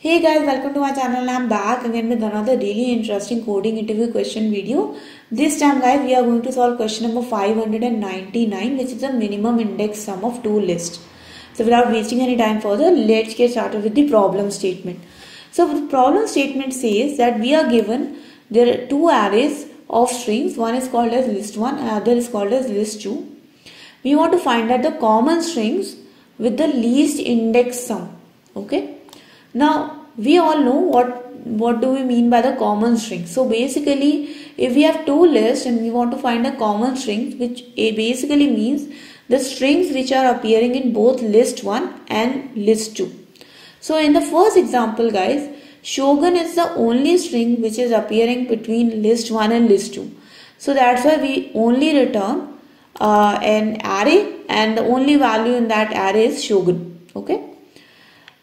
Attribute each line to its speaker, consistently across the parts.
Speaker 1: Hey guys, welcome to my channel. I'm back again with another really interesting coding interview question video. This time guys, we are going to solve question number 599, which is the minimum index sum of two lists. So without wasting any time further, let's get started with the problem statement. So the problem statement says that we are given there are two arrays of strings. One is called as list1 and other is called as list2. We want to find out the common strings with the least index sum. Okay. Now we all know what do we mean by the common string. So basically if we have two lists and we want to find a common string, which basically means the strings which are appearing in both list 1 and list 2. So in the first example guys, Shogun is the only string which is appearing between list 1 and list 2. So that's why we only return an array and the only value in that array is Shogun. Okay.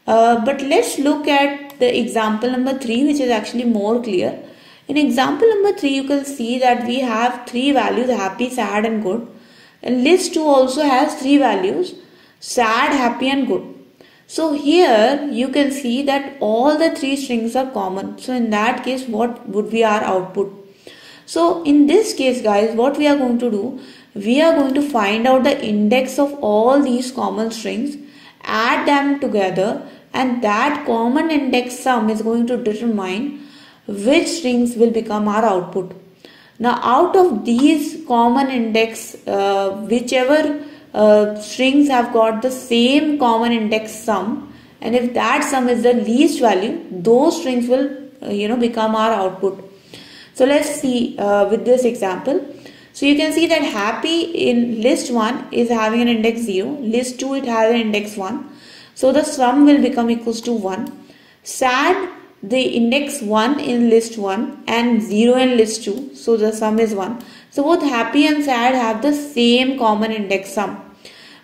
Speaker 1: But let's look at the example number 3, which is actually more clear. In example number 3, you can see that we have three values: happy, sad and good. And list 2 also has three values: sad, happy and good. So here you can see that all the three strings are common. So in that case, what would be our output? So in this case guys, what we are going to do, we are going to find out the index of all these common strings, add them together, and that common index sum is going to determine which strings will become our output. Now out of these common index, whichever strings have got the same common index sum, and if that sum is the least value, those strings will become our output. So let's see with this example. So you can see that happy in list 1 is having an index 0, list 2 it has an index 1. So the sum will become equals to 1. Sad, the index 1 in list 1 and 0 in list 2. So the sum is 1. So both happy and sad have the same common index sum.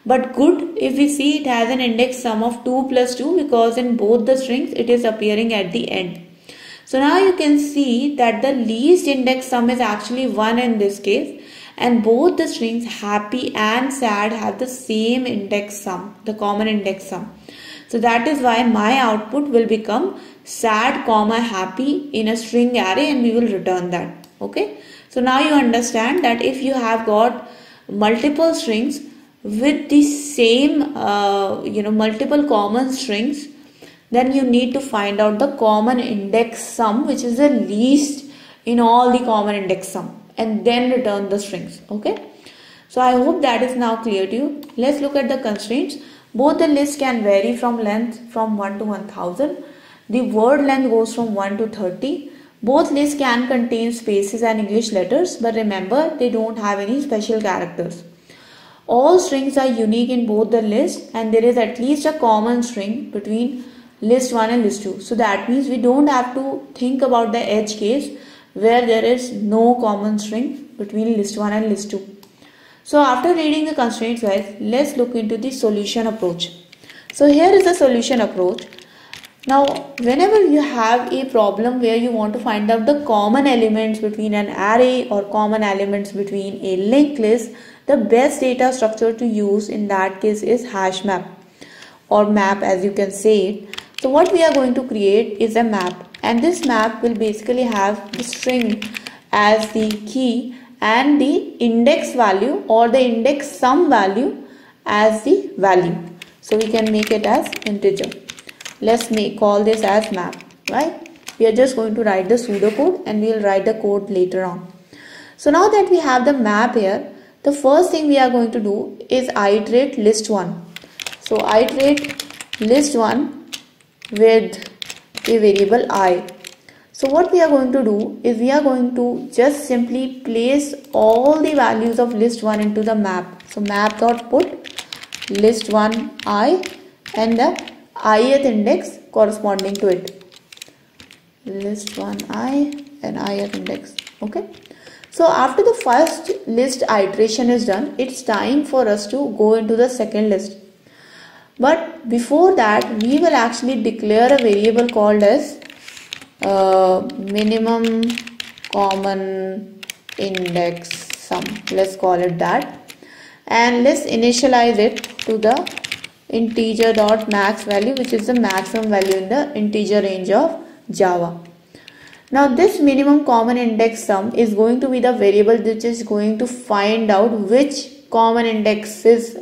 Speaker 1: But good, if we see, it has an index sum of 2 plus 2 because in both the strings it is appearing at the end. So now you can see that the least index sum is actually 1 in this case. And both the strings happy and sad have the same index sum, the common index sum. So that is why my output will become sad comma happy in a string array, and we will return that. Okay. So now you understand that if you have got multiple strings with the same multiple common strings, then you need to find out the common index sum, which is the least in all the common index sum, and then return the strings. Okay. So I hope that is now clear to you. Let's look at the constraints. Both the lists can vary from length from 1 to 1000. The word length goes from 1 to 30. Both lists can contain spaces and English letters, but remember they don't have any special characters. All strings are unique in both the lists, and there is at least a common string between list 1 and list 2. So that means we don't have to think about the edge case where there is no common string between list 1 and list 2. So after reading the constraints guys, let's look into the solution approach. So here is the solution approach. Now whenever you have a problem where you want to find out the common elements between an array or common elements between a linked list, the best data structure to use in that case is hash map or map, as you can say it. So what we are going to create is a map, and this map will basically have the string as the key and the index value or the index sum value as the value. So we can make it as integer. Let's call this as map, right? We are just going to write the pseudocode and we will write the code later on. So now that we have the map here, the first thing we are going to do is iterate list 1. So iterate list 1 with a variable I. So what we are going to do is we are going to just simply place all the values of list 1 into the map. So map.put list 1 I and the ith index corresponding to it. List 1 I and ith index. Okay. So after the first list iteration is done, it's time for us to go into the second list. But before that, we will actually declare a variable called as minimum common index sum. Let's call it that, and let's initialize it to the integer dot max value, which is the maximum value in the integer range of Java. Now this minimum common index sum is going to be the variable which is going to find out which common indexes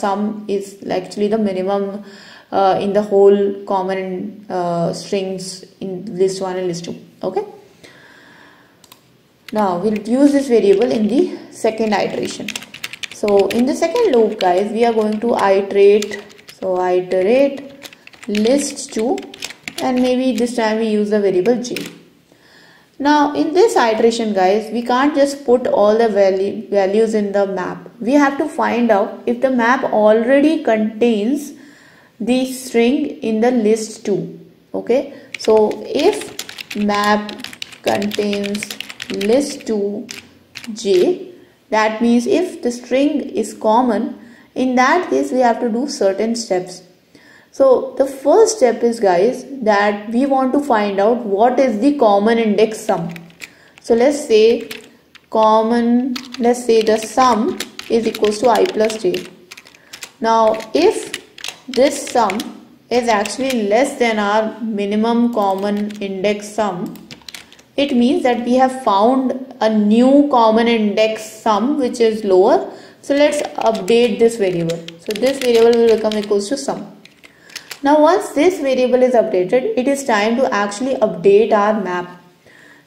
Speaker 1: sum is actually the minimum in the whole common strings in list 1 and list 2. Okay. Now we'll use this variable in the second iteration. So in the second loop, guys, we are going to iterate. So iterate list 2, and maybe this time we use the variable j. Now in this iteration, guys, we can't just put all the values in the map. We have to find out if the map already contains the string in the list 2. Okay, so if map contains list 2 j, that means if the string is common, in that case we have to do certain steps. So the first step is, guys, that we want to find out what is the common index sum. So let's say the sum is equals to I plus j. Now if this sum is actually less than our minimum common index sum, it means that we have found a new common index sum which is lower. So let's update this variable. So this variable will become equals to sum. Now once this variable is updated, it is time to actually update our map.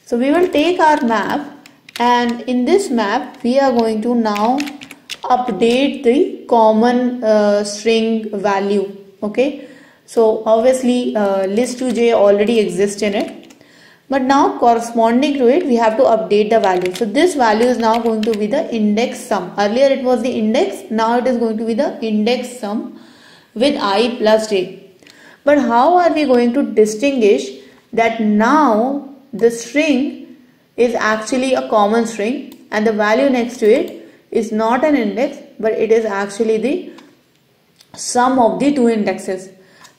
Speaker 1: So we will take our map, and in this map we are going to now update the common string value. Okay, so obviously list 2j already exists in it, but now corresponding to it we have to update the value. So this value is now going to be the index sum. Earlier it was the index, now it is going to be the index sum with I plus j. But how are we going to distinguish that now the string is actually a common string and the value next to it is not an index, but it is actually the sum of the two indexes?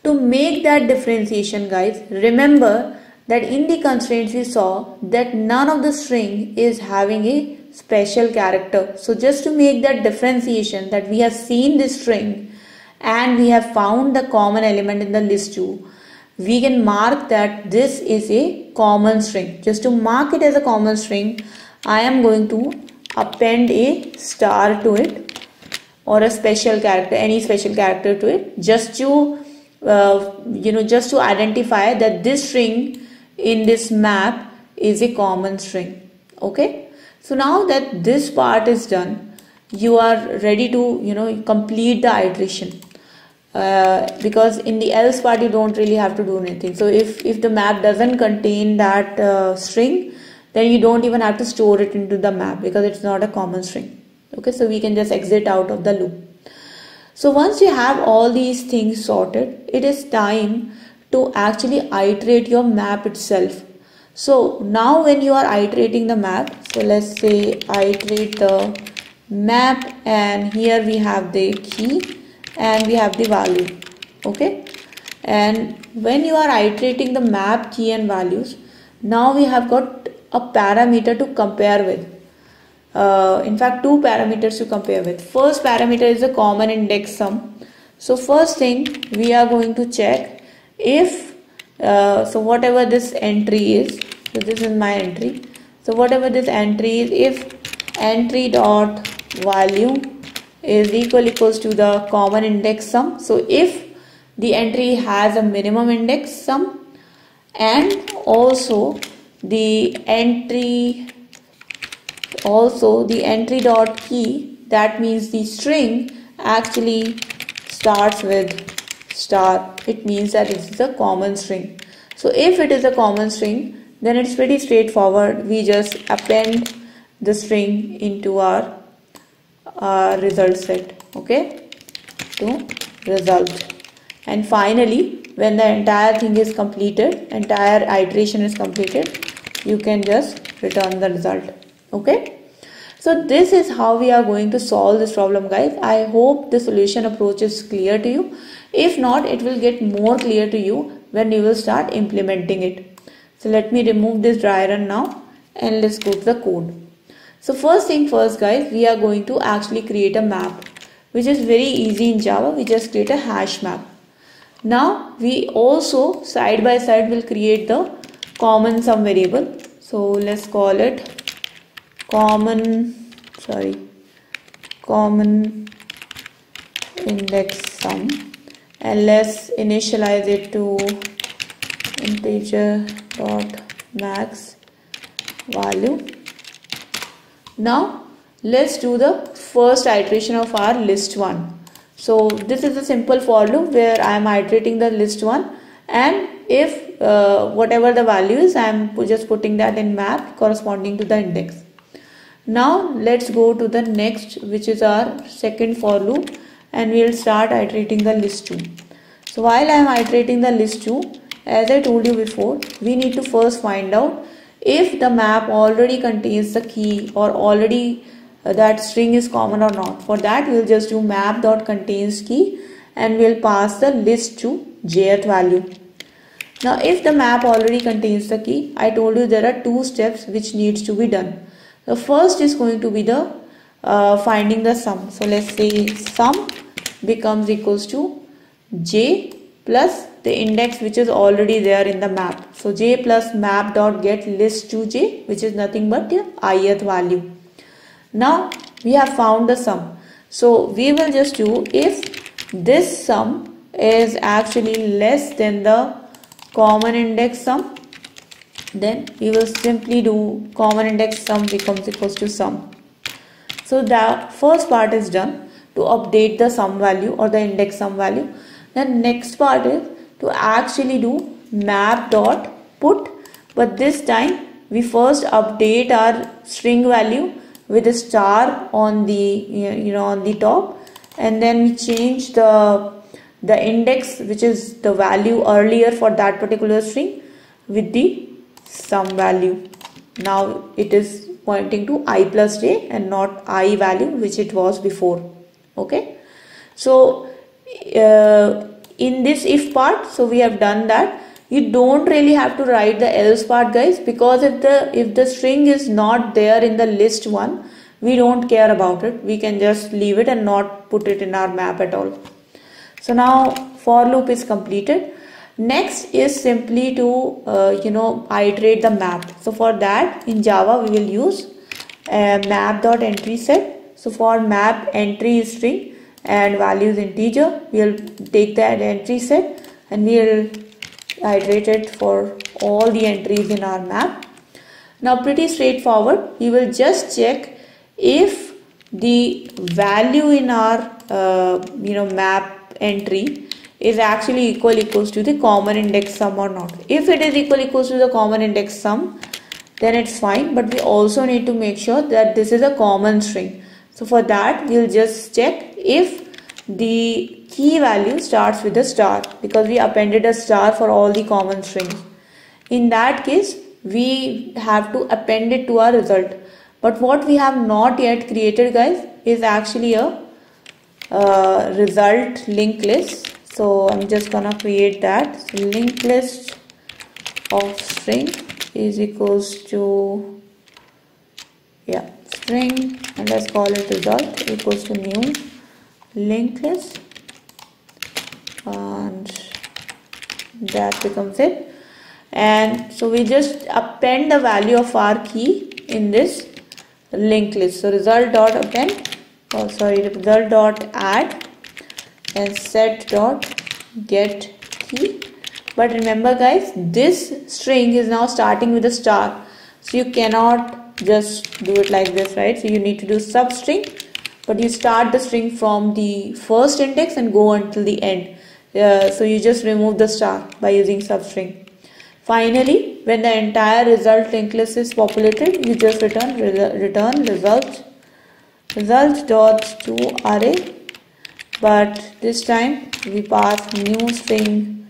Speaker 1: To make that differentiation, guys, remember that in the constraints we saw that none of the string is having a special character. So just to make that differentiation, that we have seen this string and we have found the common element in the list 2, we can mark that this is a common string. Just to mark it as a common string, I am going to append a star to it, or a special character, any special character to it, just to just to identify that this string in this map is a common string. Okay, so now that this part is done, you are ready to complete the iteration, because in the else part you don't really have to do anything. So if the map doesn't contain that string, then you don't even have to store it into the map because it's not a common string. Okay, so we can just exit out of the loop. So once you have all these things sorted, it is time to actually iterate your map itself. So now when you are iterating the map, so let's say iterate the map, and here we have the key and we have the value. Okay, and when you are iterating the map, key and values, now we have got a parameter to compare with. In fact, two parameters to compare with. First parameter is the common index sum. So first thing we are going to check if so whatever this entry is, so this is my entry, so whatever this entry is, if entry dot value is equals to the common index sum. So if the entry has a minimum index sum, and also the entry dot key, that means the string actually starts with star, it means that it is a common string. So if it is a common string, then it's pretty straightforward. We just append the string into our result set, okay, to result. And finally, when the entire thing is completed, entire iteration is completed, you can just return the result. Okay, so this is how we are going to solve this problem, guys. I hope the solution approach is clear to you. If not, it will get more clear to you when you will start implementing it. So let me remove this dry run now and let's go to the code. So first thing first, guys, we are going to actually create a map. which is very easy in Java. We just create a hash map. Now we also side by side will create the common sum variable. So let's call it common index sum, and let's initialize it to integer dot max value. Now let's do the first iteration of our list 1. So this is a simple for loop where I am iterating the list 1, and if whatever the value is, I am just putting that in map corresponding to the index. Now let's go to the next, which is our second for loop, and we will start iterating the list 2. So while I am iterating the list 2, as I told you before, we need to first find out if the map already contains the key or already that string is common or not. For that, we will just do map.contains key and we will pass the list to jth value. Now if the map already contains the key, I told you there are 2 steps which needs to be done. The first is going to be the finding the sum. So let's say sum becomes equals to j plus the index which is already there in the map. So j plus map dot get list to j, which is nothing but the ith value. Now we have found the sum. So we will just do if this sum is actually less than the common index sum, then we will simply do common index sum becomes equals to sum. So the first part is done to update the sum value or the index sum value. The next part is to actually do map dot put, but this time we first update our string value with a star on the on the top, and then we change the index, which is the value earlier for that particular string, with the sum value. Now it is pointing to I plus j and not I value which it was before. Okay, so in this if part, so we have done that. You don't really have to write the else part, guys, because if the string is not there in the list 1, we don't care about it. We can just leave it and not put it in our map at all. So now for loop is completed. Next is simply to iterate the map. So for that in Java we will use map.entry set. So for map entry is string and value is integer, we will take that entry set and we will iterate it for all the entries in our map. Now pretty straightforward. We will just check if the value in our map entry is actually equals to the common index sum or not. If it is equals to the common index sum, then it's fine, but we also need to make sure that this is a common string. So for that we'll just check if the key value starts with a star, because we appended a star for all the common strings. In that case we have to append it to our result. But what we have not yet created, guys, is actually a result linked list. So I'm just gonna create that. So linked list of string is equals to string, and let's call it result equals to new linked list, and that becomes it. And so we just append the value of our key in this linked list. So result dot add and set dot get key. But remember, guys, this string is now starting with a star, so you cannot just do it like this, right? So you need to do substring, but you start the string from the first index and go until the end. So you just remove the star by using substring. Finally, when the entire result linked list is populated, you just return result dot to array, but this time we pass new string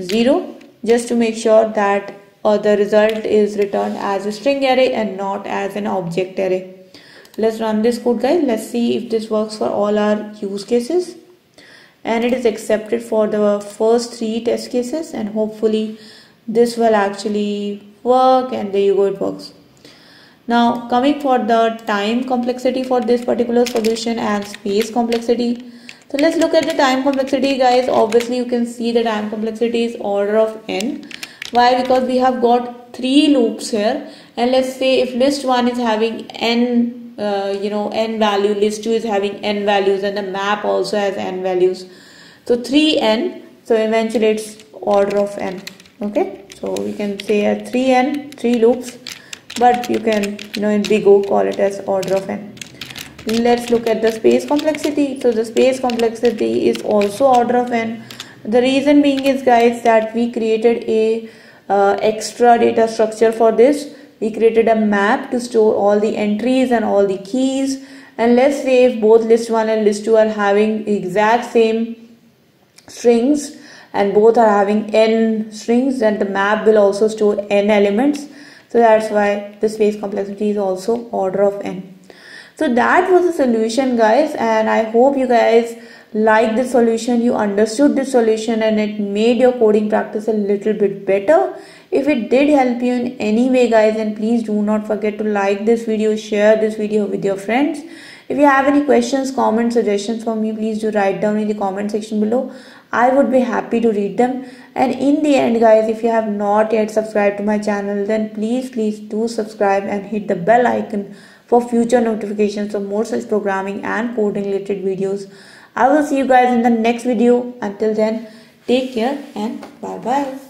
Speaker 1: 0 just to make sure that the result is returned as a string array and not as an object array. Let's run this code, guys. Let's see if this works for all our use cases, and it is accepted for the first 3 test cases, and hopefully this will actually work, and there you go, it works. Now coming for the time complexity for this particular solution and space complexity. So let's look at the time complexity, guys. Obviously you can see the time complexity is order of n. Why? Because we have got 3 loops here, and let's say if list 1 is having n n value, list 2 is having n values, and the map also has n values, so 3n, so eventually it's order of n. Okay, so we can say at 3n, 3 loops, but you can in big O call it as order of n. Let's look at the space complexity. So the space complexity is also order of n. The reason being is, guys, that we created a extra data structure for this. We created a map to store all the entries and all the keys, and let's say if both list 1 and list 2 are having exact same strings and both are having n strings, then the map will also store n elements. So that's why the space complexity is also order of n. So that was the solution, guys, and I hope you guys like this solution, you understood this solution, and it made your coding practice a little bit better. If it did help you in any way, guys, then please do not forget to like this video, share this video with your friends. If you have any questions, comments, suggestions for me, please do write down in the comment section below. I would be happy to read them. And in the end, guys, if you have not yet subscribed to my channel, then please do subscribe and hit the bell icon for future notifications of more such programming and coding related videos. I will see you guys in the next video. Until then, take care and bye bye.